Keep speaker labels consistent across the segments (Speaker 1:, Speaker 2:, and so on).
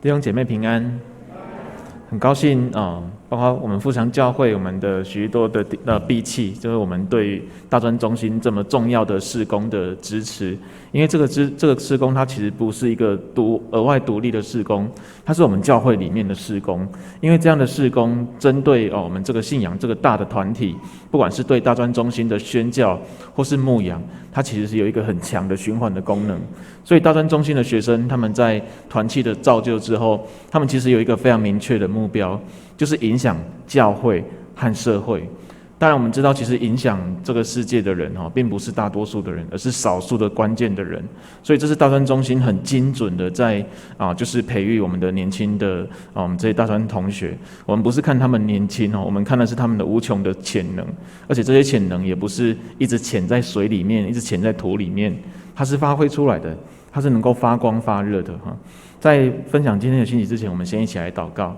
Speaker 1: 弟兄姐妹平安，很高兴包括我们富强教会我们的许多的闭气，就是我们对大专中心这么重要的事工的支持。因为这个事工它其实不是一个额外独立的事工，它是我们教会里面的事工。因为这样的事工针对我们这个信仰这个大的团体，不管是对大专中心的宣教或是牧养，它其实是有一个很强的循环的功能。所以大专中心的学生他们在团契的造就之后，他们其实有一个非常明确的目标，就是影响教会和社会。当然我们知道，其实影响这个世界的人并不是大多数的人，而是少数的关键的人。所以这是大专中心很精准的在就是培育我们的年轻的我们这些大专同学。我们不是看他们年轻我们看的是他们的无穷的潜能，而且这些潜能也不是一直潜在水里面，一直潜在土里面，它是发挥出来的，它是能够发光发热的在分享今天的信息之前，我们先一起来祷告。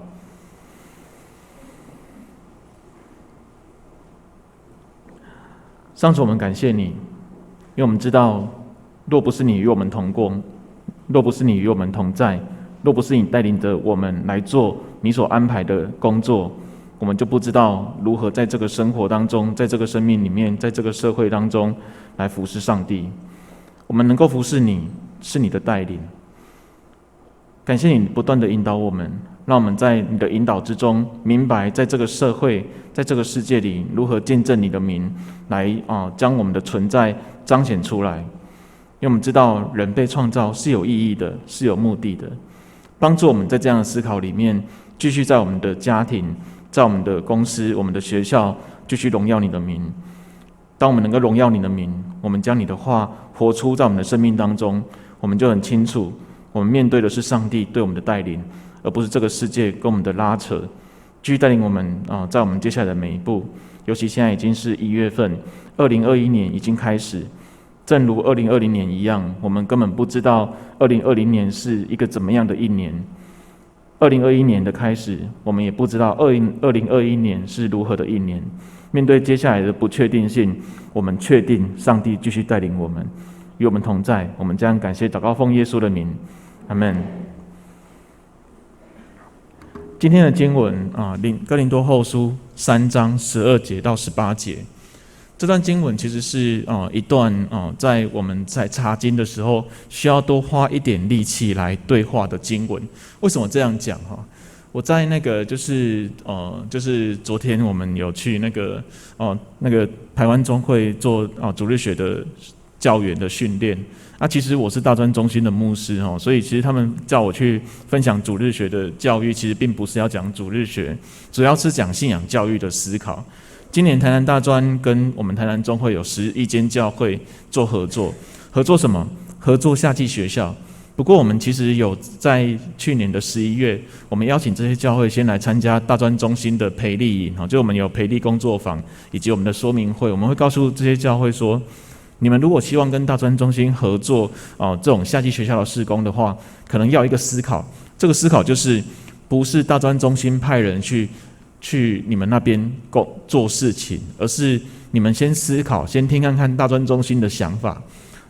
Speaker 1: 上主，我们感谢你，因为我们知道，若不是你与我们同工，若不是你与我们同在，若不是你带领着我们来做你所安排的工作，我们就不知道如何在这个生活当中，在这个生命里面，在这个社会当中来服侍上帝。我们能够服侍你，是你的带领。感谢你不断的引导我们，让我们在你的引导之中，明白在这个社会，在这个世界里，如何见证你的名，来将我们的存在彰显出来。因为我们知道人被创造是有意义的，是有目的的，帮助我们在这样的思考里面，继续在我们的家庭，在我们的公司、我们的学校，继续荣耀你的名。当我们能够荣耀你的名，我们将你的话活出在我们的生命当中，我们就很清楚，我们面对的是上帝对我们的带领，而不是这个世界跟我们的拉扯。继续带领我们在我们接下来的每一步。尤其现在已经是1月份，2021年已经开始，正如2020年一样，我们根本不知道2020年是一个怎么样的一年。2021年的开始，我们也不知道2021年是如何的一年。面对接下来的不确定性，我们确定上帝继续带领我们，与我们同在。我们将感谢祷告奉耶稣的名，阿们。今天的经文哥林多后书3章12节到18节，这段经文其实是一段在我们在查经的时候需要多花一点力气来对话的经文。为什么这样讲我在那个就是昨天我们有去那个台湾中会做主日学的教员的训练。其实我是大专中心的牧师所以其实他们叫我去分享主日学的教育，其实并不是要讲主日学，主要是讲信仰教育的思考。今年台南大专跟我们台南中会有11间教会做合作，合作什么？合作夏季学校。不过我们其实有在去年的11月，我们邀请这些教会先来参加大专中心的培力营，就我们有培力工作坊以及我们的说明会，我们会告诉这些教会说，你们如果希望跟大专中心合作这种夏季学校的事工的话，可能要一个思考。这个思考就是不是大专中心派人去你们那边做事情，而是你们先思考，先听看看大专中心的想法，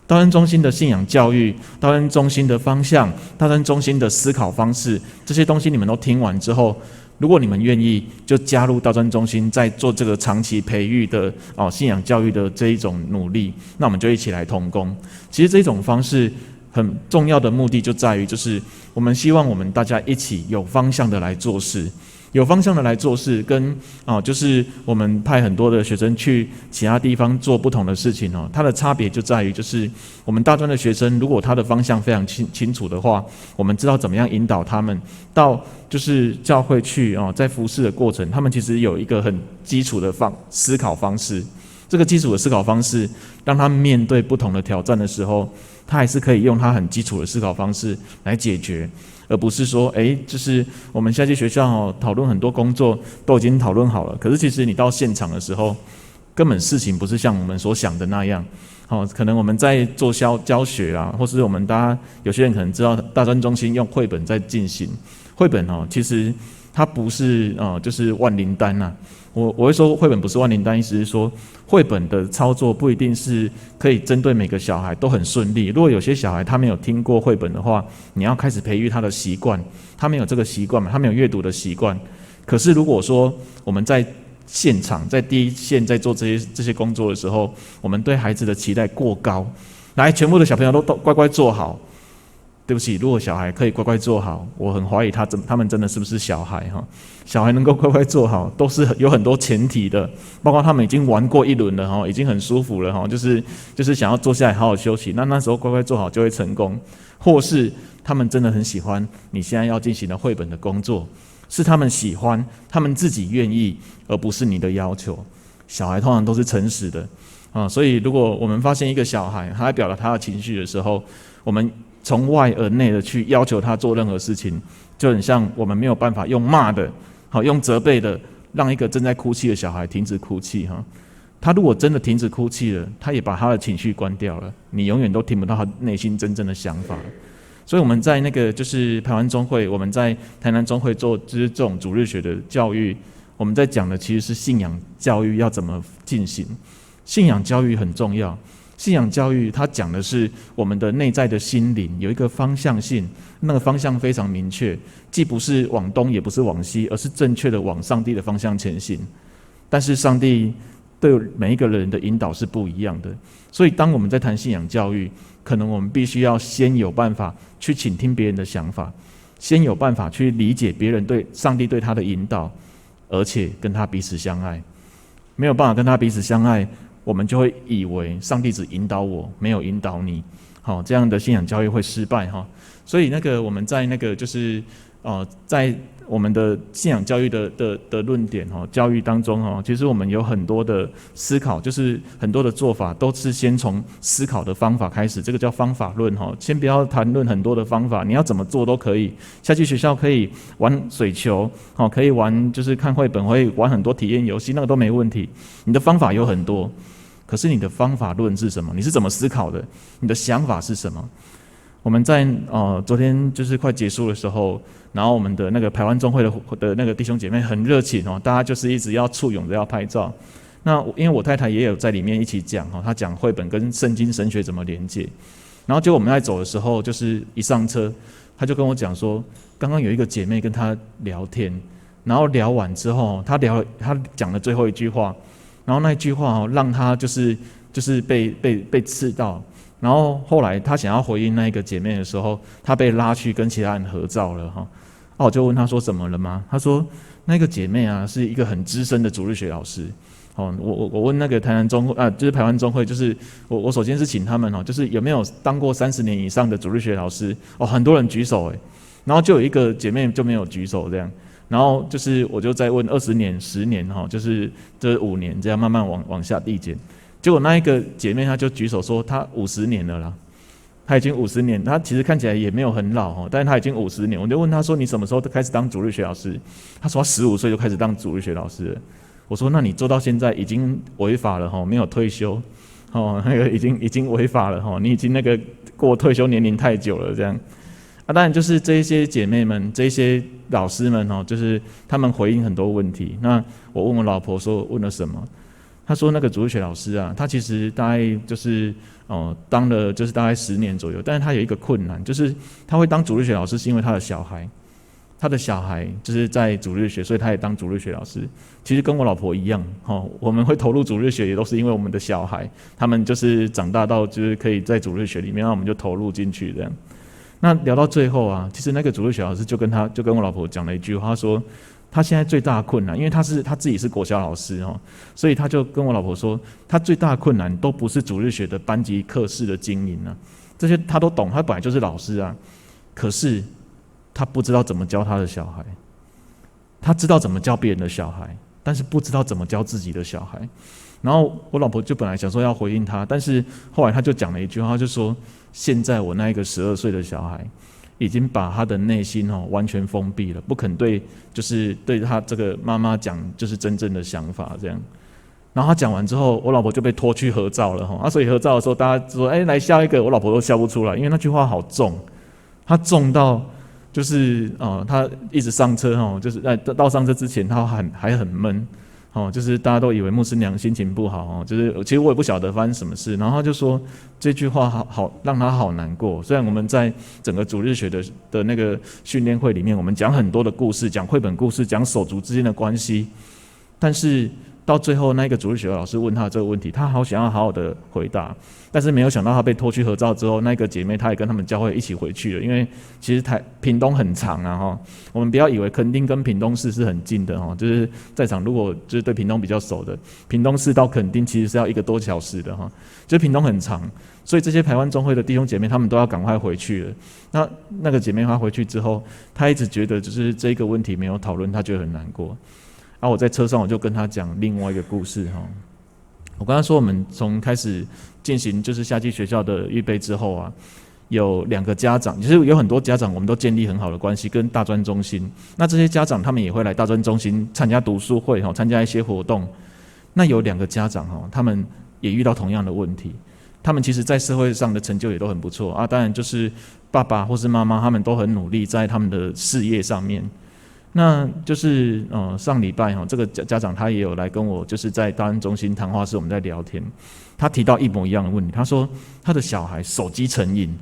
Speaker 1: 大专中心的信仰教育，大专中心的方向，大专中心的思考方式，这些东西你们都听完之后，如果你们愿意，就加入大专中心在做这个长期培育的信仰教育的这一种努力，那我们就一起来同工。其实这种方式很重要的目的就在于，就是我们希望我们大家一起有方向的来做事。有方向的来做事，跟就是我们派很多的学生去其他地方做不同的事情它的差别就在于，就是我们大专的学生，如果他的方向非常清楚的话，我们知道怎么样引导他们到就是教会去在服事的过程，他们其实有一个很基础的思考方式。这个基础的思考方式，让他们面对不同的挑战的时候，他还是可以用他很基础的思考方式来解决。而不是说就是我们夏季学校讨论很多工作都已经讨论好了，可是其实你到现场的时候，根本事情不是像我们所想的那样。可能我们在做教学啊，或是我们大家有些人可能知道大专中心用绘本在进行。绘本其实它不是就是万灵丹啊。我会说绘本不是万灵丹，意思是说绘本的操作不一定是可以针对每个小孩都很顺利。如果有些小孩他没有听过绘本的话，你要开始培育他的习惯，他没有这个习惯嘛，他没有阅读的习惯。可是如果说我们在现场在第一线在做这些工作的时候，我们对孩子的期待过高，来全部的小朋友都乖乖做好。对不起，如果小孩可以乖乖做好，我很怀疑他们真的是不是小孩哈？小孩能够乖乖做好，都是有很多前提的，包括他们已经玩过一轮了哈，已经很舒服了哈，就是想要坐下来好好休息，那时候乖乖做好就会成功，或是他们真的很喜欢你现在要进行的绘本的工作，是他们喜欢，他们自己愿意，而不是你的要求。小孩通常都是诚实的所以如果我们发现一个小孩他在表达他的情绪的时候，我们从外而内的去要求他做任何事情，就很像我们没有办法用骂的，用责备的，让一个正在哭泣的小孩停止哭泣他如果真的停止哭泣了，他也把他的情绪关掉了，你永远都听不到他内心真正的想法。所以我们在那个就是台湾中会，我们在台南中会做就是这种主日学的教育，我们在讲的其实是信仰教育要怎么进行。信仰教育很重要。信仰教育它讲的是我们的内在的心灵有一个方向性，那个方向非常明确，既不是往东也不是往西，而是正确的往上帝的方向前行。但是上帝对每一个人的引导是不一样的，所以当我们在谈信仰教育，可能我们必须要先有办法去倾听别人的想法，先有办法去理解别人对上帝对他的引导，而且跟他彼此相爱。没有办法跟他彼此相爱，我们就会以为上帝只引导我，没有引导你。这样的信仰教育会失败所以我们在就是在我们的信仰教育的论点教育当中其实我们有很多的思考，就是很多的做法都是先从思考的方法开始，这个叫方法论先不要谈论很多的方法，你要怎么做都可以。下去学校可以玩水球可以玩就是看绘本，可以玩很多体验游戏，那个都没问题。你的方法有很多，可是你的方法论是什么？你是怎么思考的？你的想法是什么？我们在昨天就是快结束的时候，然后我们的那个台湾中会的那个弟兄姐妹很热情大家就是一直要簇拥着要拍照。那因为我太太也有在里面一起讲她讲绘本跟圣经神学怎么连接。然后结果我们在走的时候，就是一上车，她就跟我讲说，刚刚有一个姐妹跟她聊天，然后聊完之后，她讲了最后一句话，然后那一句话让她就是被刺到。然后后来他想要回应那一个姐妹的时候，他被拉去跟其他人合照了我就问他说怎么了吗？他说那个姐妹是一个很资深的主日学老师我问那个台南中就是台湾中会，就是我首先是请他们就是有没有当过30年以上的主日学老师很多人举手然后就有一个姐妹就没有举手这样。然后就是我就再问20年、10年就是这5年这样慢慢往下递减。结果那一个姐妹她就举手说她50年了啦，她已经50年，她其实看起来也没有很老但是她已经50年。我就问她说你什么时候开始当主日学老师？她说她15岁就开始当主日学老师了。我说那你做到现在已经违法了没有退休那个已经违法了你已经那个过退休年龄太久了这样当然就是这些姐妹们这些老师们就是他们回应很多问题。那我问我老婆说问了什么？他说那个主日学老师他其实大概就是当了就是大概10年左右，但是他有一个困难，就是他会当主日学老师是因为他的小孩就是在主日学，所以他也当主日学老师。其实跟我老婆一样我们会投入主日学也都是因为我们的小孩他们就是长大到就是可以在主日学里面，那我们就投入进去这样。那聊到最后其实那个主日学老师就跟我老婆讲了一句话，他说他现在最大的困难，因为他自己是国小老师所以他就跟我老婆说，他最大的困难都不是主日学的班级课室的经营这些他都懂，他本来就是老师可是他不知道怎么教他的小孩，他知道怎么教别人的小孩，但是不知道怎么教自己的小孩。然后我老婆就本来想说要回应他，但是后来他就讲了一句话，他就说现在我那一个12岁的小孩已经把他的内心完全封闭了，不肯就是对他这个妈妈讲就是真正的想法这样。然后他讲完之后，我老婆就被拖去合照了所以合照的时候大家说来笑一个，我老婆都笑不出来，因为那句话好重，他重到就是他一直上车就是在到上车之前他还很闷就是大家都以为牧师娘心情不好就是其实我也不晓得发生什么事，然后他就说这句话好让他好难过。虽然我们在整个主日学的那个训练会里面，我们讲很多的故事，讲绘本故事，讲手足之间的关系，但是到最后那个主日学的老师问他这个问题，他好想要好好的回答，但是没有想到他被拖去合照之后，那个姐妹她也跟他们教会一起回去了。因为其实屏东很长我们不要以为垦丁跟屏东市是很近的就是在场如果就是对屏东比较熟的，屏东市到垦丁其实是要1个多小时的就是屏东很长，所以这些台湾中会的弟兄姐妹他们都要赶快回去了。那个姐妹她回去之后，她一直觉得就是这个问题没有讨论，她觉得很难过。我在车上我就跟他讲另外一个故事我跟他说，我们从开始进行就是夏季学校的预备之后有2个家长，其实有很多家长我们都建立很好的关系，跟大专中心。那这些家长他们也会来大专中心参加读书会参加一些活动。那有2个家长他们也遇到同样的问题，他们其实在社会上的成就也都很不错当然就是爸爸或是妈妈他们都很努力在他们的事业上面。那就是上礼拜这个家长他也有来跟我，就是在大专中心谈话室我们在聊天，他提到一模一样的问题。他说他的小孩手机成瘾，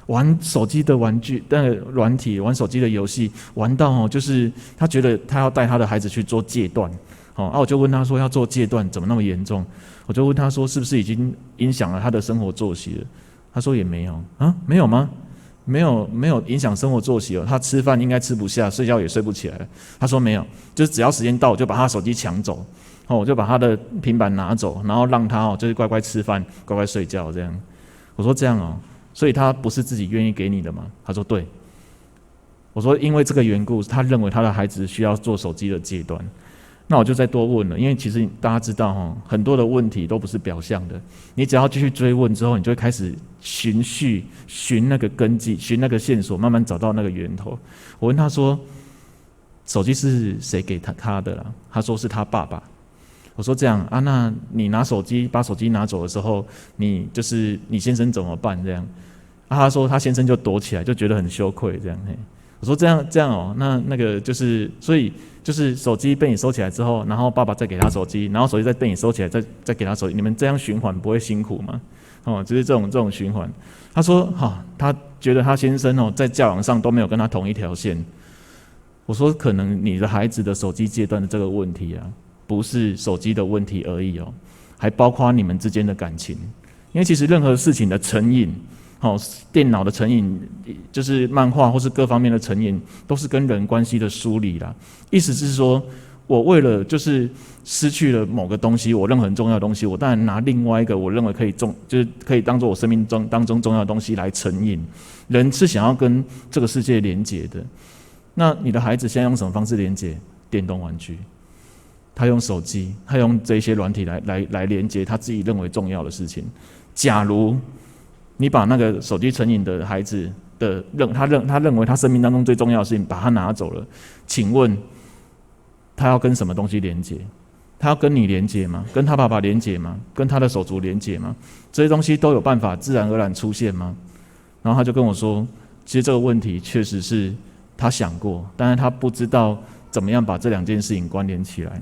Speaker 1: 玩手机的玩具软体，玩手机的游戏，玩到就是他觉得他要带他的孩子去做戒断我就问他说要做戒断怎么那么严重？我就问他说是不是已经影响了他的生活作息了？他说也没有没有吗？没有影响生活作息他吃饭应该吃不下，睡觉也睡不起来。他说没有，就是只要时间到我就把他手机抢走我就把他的平板拿走，然后让他就是乖乖吃饭乖乖睡觉这样。我说这样所以他不是自己愿意给你的吗？他说对。我说因为这个缘故，他认为他的孩子需要做手机的戒断。那我就再多问了，因为其实大家知道很多的问题都不是表象的，你只要继续追问之后，你就会开始寻那个根基，寻那个线索，慢慢找到那个源头。我问他说手机是谁给他的啦？他说是他爸爸。我说这样那你把手机拿走的时候，你先生怎么办这样他说他先生就躲起来，就觉得很羞愧这样我说这样那个就是所以就是手机被你收起来之后，然后爸爸再给他手机，然后手机再被你收起来，再给他手机，你们这样循环不会辛苦吗？就是这种循环。他说他觉得他先生在教养上都没有跟他同一条线。我说可能你的孩子的手机戒断的这个问题不是手机的问题而已还包括你们之间的感情。因为其实任何事情的成瘾电脑的成瘾，就是漫画或是各方面的成瘾，都是跟人关系的疏离啦。意思是说，我为了就是失去了某个东西，我认为很重要的东西，我当然拿另外一个我认为就是可以当做我生命当中重要的东西来成瘾。人是想要跟这个世界连结的。那你的孩子现在用什么方式连结？电动玩具，他用手机，他用这些软体来连接他自己认为重要的事情。假如你把那个手机成瘾的孩子的他认为他生命当中最重要的事情把他拿走了，请问他要跟什么东西连结？他要跟你连结吗？跟他爸爸连结吗？跟他的手足连结吗？这些东西都有办法自然而然出现吗？然后他就跟我说，其实这个问题确实是他想过，但是他不知道怎么样把这2件事情关联起来。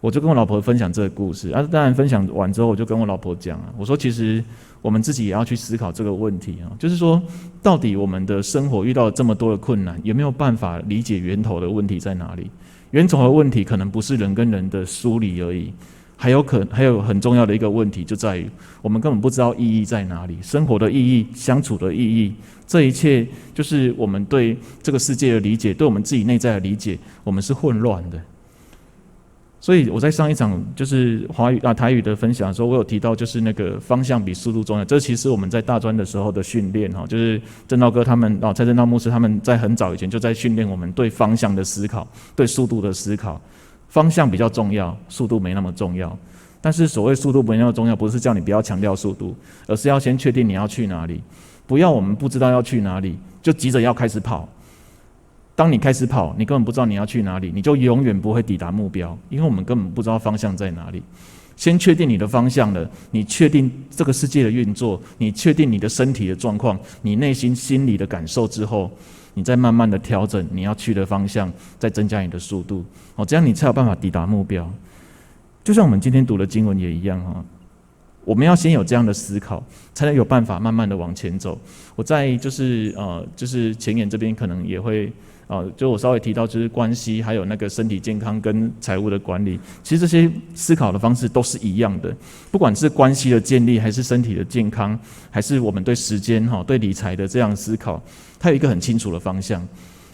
Speaker 1: 我就跟我老婆分享这个故事当然分享完之后，我就跟我老婆讲我说其实我们自己也要去思考这个问题就是说到底我们的生活遇到了这么多的困难，有没有办法理解源头的问题在哪里？源头的问题可能不是人跟人的疏离而已，还有很重要的一个问题就在于我们根本不知道意义在哪里，生活的意义，相处的意义，这一切就是我们对这个世界的理解，对我们自己内在的理解，我们是混乱的。所以我在上一场就是台语的分享的时候，我有提到就是那个方向比速度重要。这其实我们在大专的时候的训练就是正道哥他们蔡正道牧师他们在很早以前就在训练我们对方向的思考，对速度的思考。方向比较重要，速度没那么重要。但是所谓速度没那么重要，不是叫你不要强调速度，而是要先确定你要去哪里。不要我们不知道要去哪里就急着要开始跑。当你开始跑，你根本不知道你要去哪里，你就永远不会抵达目标，因为我们根本不知道方向在哪里。先确定你的方向了，你确定这个世界的运作，你确定你的身体的状况，你内心心理的感受之后，你再慢慢的调整你要去的方向，再增加你的速度，这样你才有办法抵达目标。就像我们今天读的经文也一样，我们要先有这样的思考，才能有办法慢慢的往前走。我在就是前言这边可能也会就我稍微提到就是关系，还有那个身体健康跟财务的管理，其实这些思考的方式都是一样的。不管是关系的建立，还是身体的健康，还是我们对时间对理财的这样思考，它有一个很清楚的方向。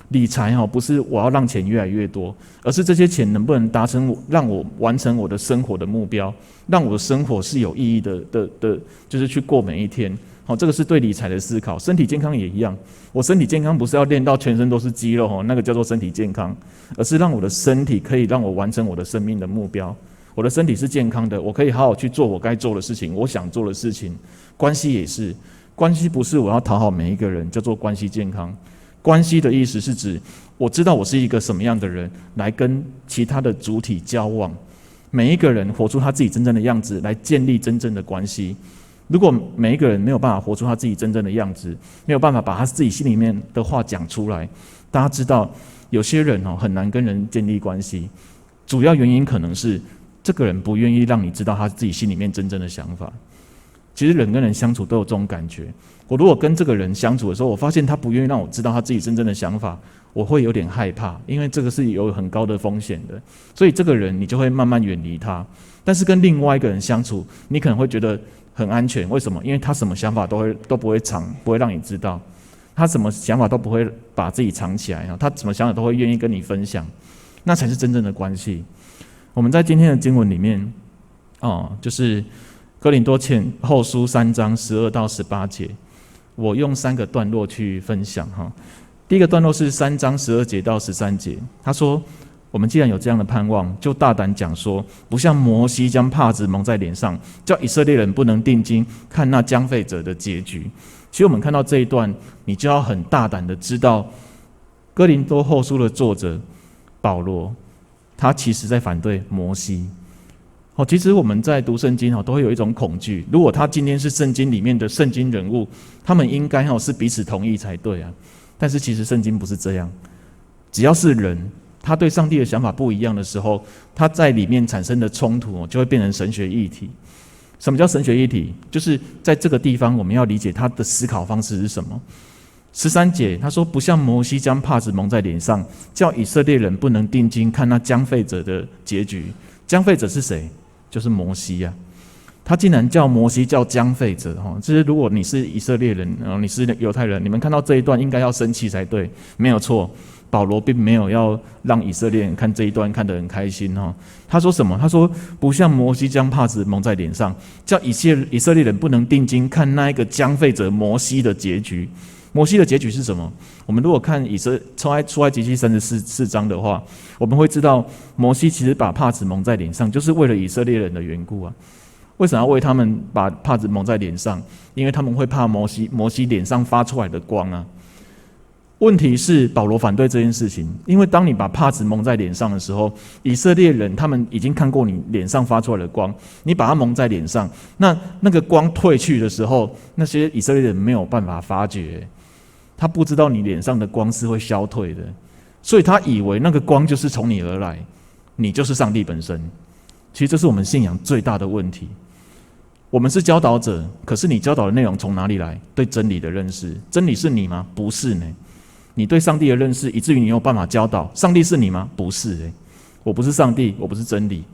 Speaker 1: 理财不是我要让钱越来越多，而是这些钱能不能达成让我完成我的生活的目标，让我的生活是有意义的，就是去过每一天。这个是对理财的思考。身体健康也一样，我身体健康不是要练到全身都是肌肉，那个叫做身体健康，而是让我的身体可以让我完成我的生命的目标。我的身体是健康的，我可以好好去做我该做的事情，我想做的事情。关系也是，关系不是我要讨好每一个人，叫做关系健康。关系的意思是指我知道我是一个什么样的人，来跟其他的主体交往，每一个人活出他自己真正的样子，来建立真正的关系。如果每一个人没有办法活出他自己真正的样子，没有办法把他自己心里面的话讲出来，大家知道有些人很难跟人建立关系，主要原因可能是这个人不愿意让你知道他自己心里面真正的想法。其实人跟人相处都有这种感觉，我如果跟这个人相处的时候，我发现他不愿意让我知道他自己真正的想法，我会有点害怕，因为这个是有很高的风险的，所以这个人你就会慢慢远离他。但是跟另外一个人相处，你可能会觉得很安全，为什么？因为他什么想法都不会藏，不会让你知道，他什么想法都不会把自己藏起来，他什么想法都会愿意跟你分享，那才是真正的关系。我们在今天的经文里面，就是哥林多前后书3章12到18节，我用3个段落去分享。第一个段落是3章12节到13节，他说：我们既然有这样的盼望，就大胆讲说，不像摩西将帕子蒙在脸上，叫以色列人不能定睛看那将废者的结局。其实我们看到这一段，你就要很大胆的知道，哥林多后书的作者保罗，他其实在反对摩西。其实我们在读圣经都会有一种恐惧，如果他今天是圣经里面的圣经人物，他们应该是彼此同意才对啊。但是其实圣经不是这样，只要是人，他对上帝的想法不一样的时候，他在里面产生的冲突就会变成神学议题。什么叫神学议题？就是在这个地方我们要理解他的思考方式是什么。13节他说：不像摩西将帕子蒙在脸上，叫以色列人不能定睛看那将废者的结局。将废者是谁？就是摩西啊。他竟然叫摩西叫将废者，就是如果你是以色列人，你是犹太人，你们看到这一段应该要生气才对，没有错。保罗并没有要让以色列人看这一段看得很开心。他说什么？他说不像摩西将帕子蒙在脸上，叫以色列人不能定睛看那一个将废者摩西的结局。摩西的结局是什么？我们如果看出埃及记34章的话，我们会知道摩西其实把帕子蒙在脸上，就是为了以色列人的缘故啊。为什么要为他们把帕子蒙在脸上？因为他们会怕摩西脸上发出来的光啊。问题是保罗反对这件事情，因为当你把帕子蒙在脸上的时候，以色列人他们已经看过你脸上发出来的光，你把它蒙在脸上，那个光退去的时候，那些以色列人没有办法发觉，他不知道你脸上的光是会消退的，所以他以为那个光就是从你而来，你就是上帝本身。其实这是我们信仰最大的问题。我们是教导者，可是你教导的内容从哪里来？对真理的认识，真理是你吗？不是呢。你对上帝的认识，以至于你有办法教导上帝是你吗？不是我不是上帝，我不是真理。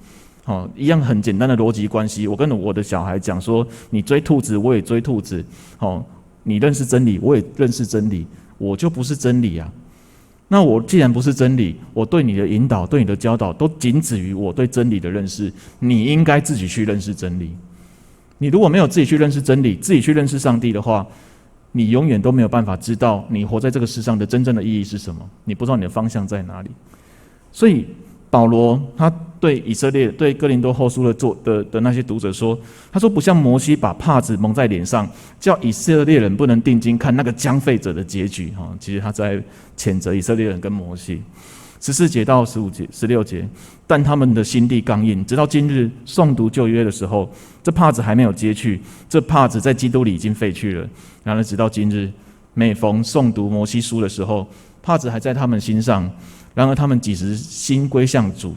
Speaker 1: 一样很简单的逻辑关系。我跟我的小孩讲说，你追兔子，我也追兔子。你认识真理，我也认识真理，我就不是真理啊。那我既然不是真理，我对你的引导、对你的教导，都仅止于我对真理的认识。你应该自己去认识真理。你如果没有自己去认识真理，自己去认识上帝的话，你永远都没有办法知道你活在这个世上的真正的意义是什么，你不知道你的方向在哪里。所以保罗他对以色列、对哥林多后书的那些读者说，他说不像摩西把帕子蒙在脸上，叫以色列人不能定睛看那个将废者的结局。其实他在谴责以色列人跟摩西。14节到16节，但他们的心地刚硬，直到今日诵读旧约的时候，这帕子还没有揭去，这帕子在基督里已经废去了。然而直到今日，每逢诵读摩西书的时候，帕子还在他们心上。然而他们几时心归向主，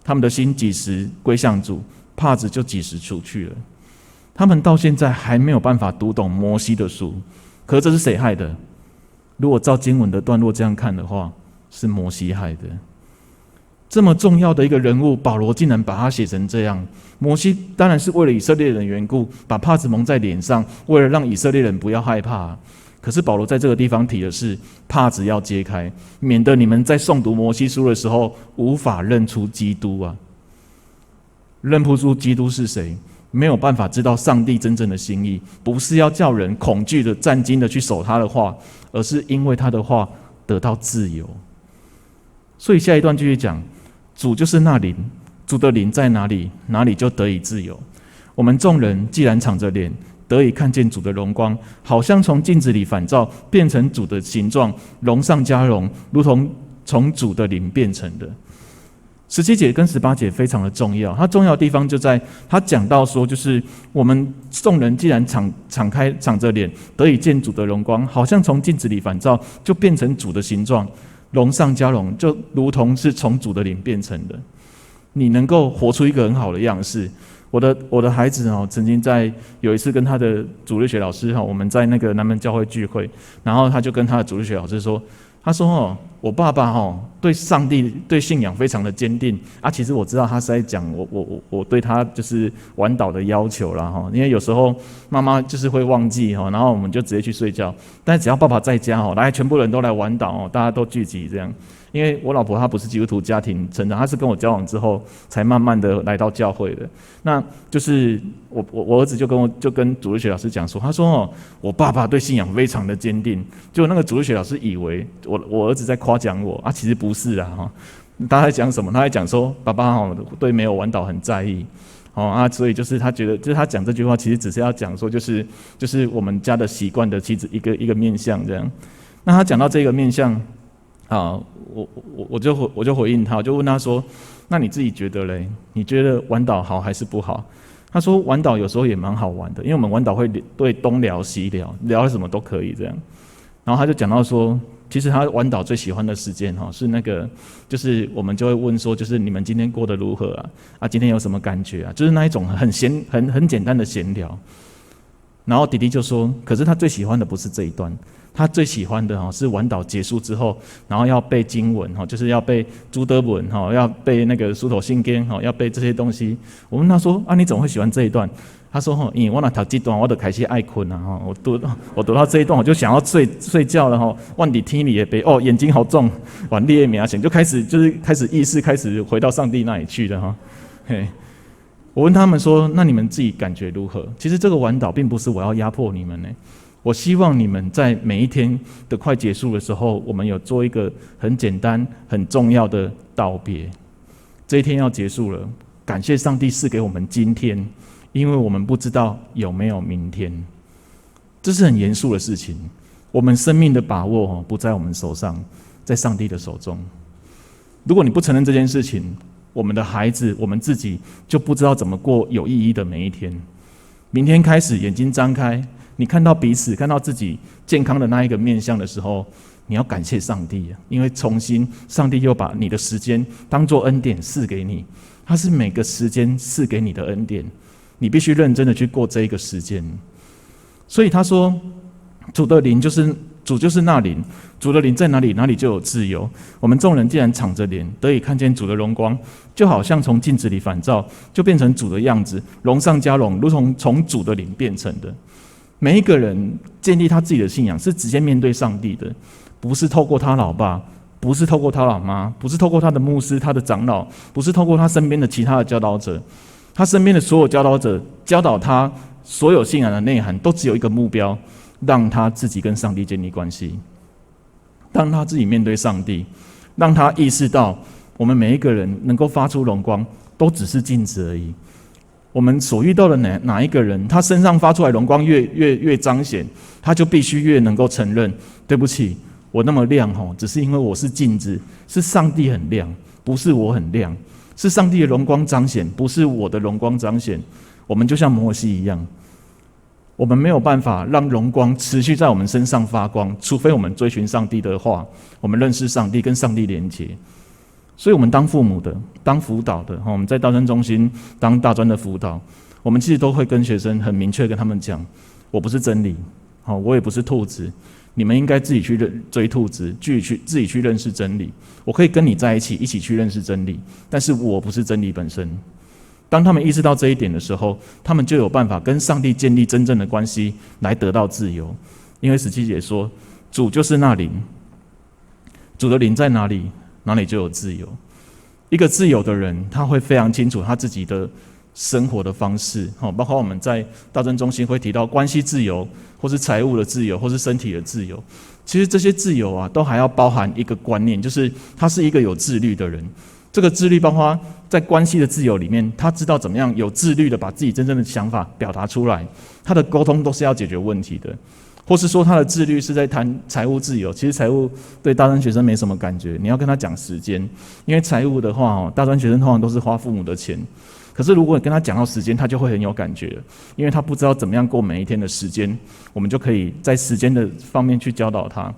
Speaker 1: 他们的心几时归向主，帕子就几时除去了。他们到现在还没有办法读懂摩西的书，可是这是谁害的？如果照经文的段落这样看的话，是摩西害的。这么重要的一个人物，保罗竟然把他写成这样。摩西当然是为了以色列人的缘故，把帕子蒙在脸上，为了让以色列人不要害怕。可是保罗在这个地方提的是，帕子要揭开，免得你们在诵读摩西书的时候无法认出基督啊！认不出基督是谁，没有办法知道上帝真正的心意，不是要叫人恐惧的战兢的去守他的话，而是因为他的话得到自由。所以下一段继续讲，主就是那灵，主的灵在哪里，哪里就得以自由。我们众人既然敞着脸，得以看见主的荣光，好像从镜子里反照，变成主的形状，荣上加荣，如同从主的灵变成的。17节跟18节非常的重要，它重要的地方就在他讲到说，就是我们众人既然敞着脸，得以见主的荣光，好像从镜子里反照，就变成主的形状，荣上加荣，就如同是从主的灵变成的。你能够活出一个很好的样式。我的孩子曾经在有一次跟他的主日学老师我们在那个南门教会聚会，然后他就跟他的主日学老师说，他说我爸爸对上帝对信仰非常的坚定啊。其实我知道他是在讲我对他就是晚祷的要求啦，因为有时候妈妈就是会忘记然后我们就直接去睡觉，但只要爸爸在家来全部人都来晚祷大家都聚集这样。因为我老婆她不是基督徒家庭成长，她是跟我交往之后才慢慢的来到教会的。那就是我儿子就跟主日学老师讲说，他说我爸爸对信仰非常的坚定，就那个主日学老师以为我儿子在夸奖我其实不是啊他在讲什么？他在讲说爸爸对没有晚祷很在意所以就是他觉得，就是他讲这句话其实只是要讲说，就是我们家的习惯的其实一个面向这样。那他讲到这个面向我就回应他，我就问他说，那你自己觉得嘞？你觉得晚祷好还是不好？他说晚祷有时候也蛮好玩的，因为我们晚祷会对东聊西聊，聊什么都可以这样。然后他就讲到说，其实他晚祷最喜欢的时间是那个，就是我们就会问说，就是你们今天过得如何今天有什么感觉就是那一种很简单的闲聊。然后弟弟就说，可是他最喜欢的不是这一段，他最喜欢的是晚祷结束之后，然后要背经文就是要背朱德文要背那个书头信经要背这些东西。我问他说你怎么会喜欢这一段？他说因为我那读这段我就开始爱困我读到这一段我就想要睡觉了万里天里也背眼睛好重，晚烈明显就开始意识开始回到上帝那里去了嘿。我问他们说，那你们自己感觉如何？其实这个晚祷并不是我要压迫你们我希望你们在每一天的快结束的时候，我们有做一个很简单很重要的道别。这一天要结束了，感谢上帝赐给我们今天，因为我们不知道有没有明天。这是很严肃的事情，我们生命的把握不在我们手上，在上帝的手中。如果你不承认这件事情，我们的孩子，我们自己就不知道怎么过有意义的每一天。明天开始，眼睛张开，你看到彼此，看到自己健康的那一个面向的时候，你要感谢上帝因为重新上帝又把你的时间当作恩典赐给你，他是每个时间赐给你的恩典，你必须认真的去过这一个时间。所以他说，主的灵主就是那灵，主的灵在哪里，哪里就有自由。我们众人既然敞着脸，得以看见主的荣光，就好像从镜子里反照，就变成主的样子，荣上加荣，如同从主的灵变成的。每一个人建立他自己的信仰，是直接面对上帝的，不是透过他老爸，不是透过他老妈，不是透过他的牧师、他的长老，不是透过他身边的其他的教导者。他身边的所有教导者教导他所有信仰的内涵，都只有一个目标，让他自己跟上帝建立关系，让他自己面对上帝，让他意识到我们每一个人能够发出荣光都只是镜子而已。我们所遇到的哪一个人，他身上发出来荣光越彰显，他就必须越能够承认，对不起，我那么亮只是因为我是镜子，是上帝很亮，不是我很亮，是上帝的荣光彰显，不是我的荣光彰显。我们就像摩西一样，我们没有办法让荣光持续在我们身上发光，除非我们追寻上帝的话，我们认识上帝，跟上帝连结。所以我们当父母的，当辅导的，我们在大专中心当大专的辅导，我们其实都会跟学生很明确跟他们讲，我不是真理，我也不是兔子，你们应该自己去追兔子，自己去认识真理。我可以跟你在一起，一起去认识真理，但是我不是真理本身。当他们意识到这一点的时候，他们就有办法跟上帝建立真正的关系，来得到自由。因为17节说，主就是那灵，主的灵在哪里，哪里就有自由。一个自由的人，他会非常清楚他自己的生活的方式，包括我们在大专中心会提到关系自由，或是财务的自由，或是身体的自由。其实这些自由啊，都还要包含一个观念，就是他是一个有自律的人。这个自律包括在关系的自由里面，他知道怎么样有自律的把自己真正的想法表达出来，他的沟通都是要解决问题的。或是说他的自律是在谈财务自由，其实财务对大专学生没什么感觉，你要跟他讲时间，因为财务的话，大专学生通常都是花父母的钱。可是如果你跟他讲到时间，他就会很有感觉了，因为他不知道怎么样过每一天的时间，我们就可以在时间的方面去教导他。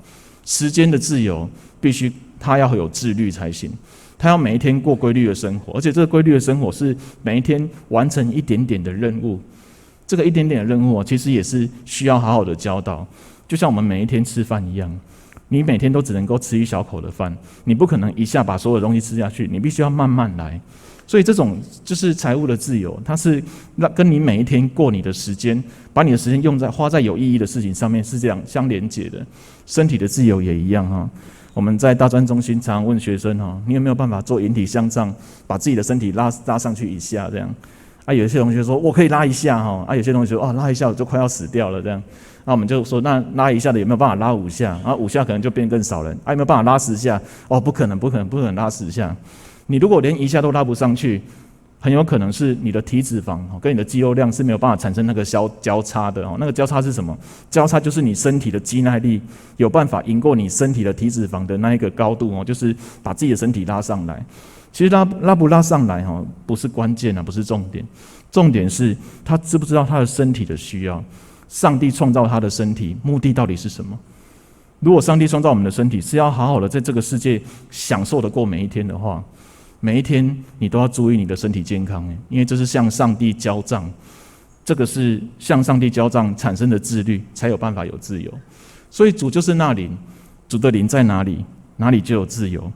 Speaker 1: 时间的自由必须他要有自律才行，他要每一天过规律的生活，而且这个规律的生活是每一天完成一点点的任务。这个一点点的任务其实也是需要好好的教导，就像我们每一天吃饭一样，你每天都只能够吃一小口的饭，你不可能一下把所有东西吃下去，你必须要慢慢来。所以这种就是财务的自由，它是跟你每一天过你的时间，把你的时间花在有意义的事情上面，是这样相连结的。身体的自由也一样哈。我们在大专中心常常问学生哈，你有没有办法做引体向上，把自己的身体拉上去一下这样？有一些同学说我可以拉一下哈，有些同学说拉一下我就快要死掉了这样。那我们就说那拉一下的有没有办法拉5下？5下可能就变更少人。有没有办法拉10下？不可能拉10下。你如果连1下都拉不上去，很有可能是你的体脂肪跟你的肌肉量是没有办法产生那个交叉的。那个交叉是什么？交叉就是你身体的肌耐力有办法赢过你身体的体脂肪的那一个高度，就是把自己的身体拉上来。其实拉不拉上来不是关键，不是重点，重点是他知不知道他的身体的需要。上帝创造他的身体目的到底是什么？如果上帝创造我们的身体是要好好的在这个世界享受的过每一天的话，每一天你都要注意你的身体健康，因为这是向上帝交账，这个是向上帝交账产生的自律，才有办法有自由。所以主就是那灵，主的灵在哪里，哪里就有自由。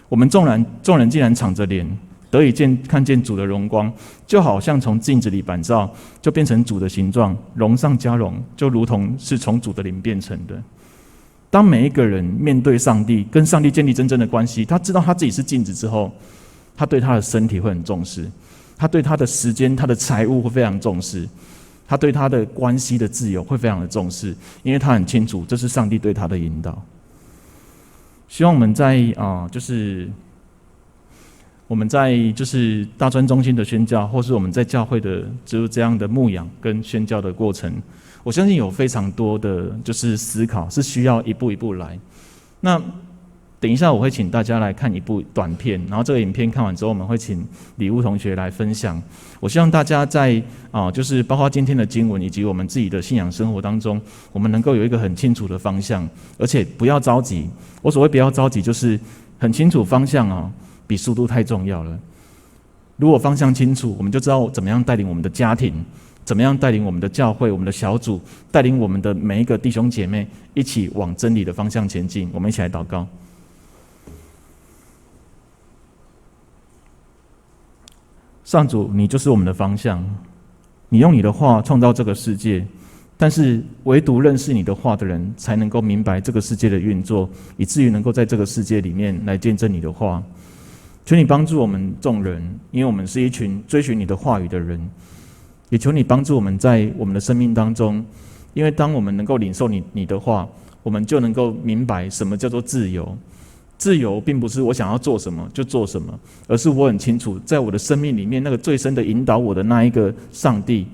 Speaker 1: 我们众人既然敞着脸得以看见主的荣光，就好像从镜子里反照，就变成主的形状，荣上加荣，就如同是从主的灵变成的。当每一个人面对上帝，跟上帝建立真正的关系，他知道他自己是镜子之后，他对他的身体会很重视，他对他的时间、他的财务会非常重视，他对他的关系的自由会非常的重视，因为他很清楚这是上帝对他的引导。希望我们在大专中心的宣教，或是我们在教会的就是这样的牧养跟宣教的过程，我相信有非常多的就是思考是需要一步一步来。那等一下我会请大家来看一部短片，然后这个影片看完之后，我们会请礼物同学来分享。我希望大家在就是包括今天的经文以及我们自己的信仰生活当中，我们能够有一个很清楚的方向，而且不要着急。我所谓不要着急，就是很清楚方向比速度太重要了。如果方向清楚，我们就知道怎么样带领我们的家庭，怎么样带领我们的教会、我们的小组，带领我们的每一个弟兄姐妹一起往真理的方向前进。我们一起来祷告。上主，你就是我们的方向，你用你的话创造这个世界，但是唯独认识你的话的人才能够明白这个世界的运作，以至于能够在这个世界里面来见证你的话。求你帮助我们众人，因为我们是一群追寻你的话语的人，也求你帮助我们在我们的生命当中，因为当我们能够领受你的话，我们就能够明白什么叫做自由。自由并不是我想要做什么就做什么，而是我很清楚在我的生命里面那个最深的引导我的那一个上帝，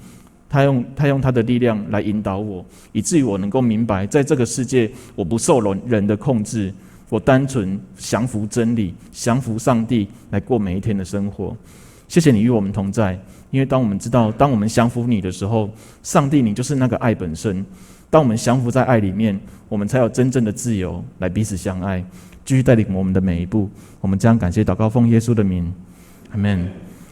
Speaker 1: 他用他的力量来引导我，以至于我能够明白在这个世界我不受人的控制，我单纯降服真理，降服上帝来过每一天的生活。谢谢你与我们同在，因为当我们知道，当我们降服你的时候，上帝你就是那个爱本身。当我们降服在爱里面，我们才有真正的自由来彼此相爱，继续带领我们的每一步。我们将感谢祷告奉耶稣的名，阿们。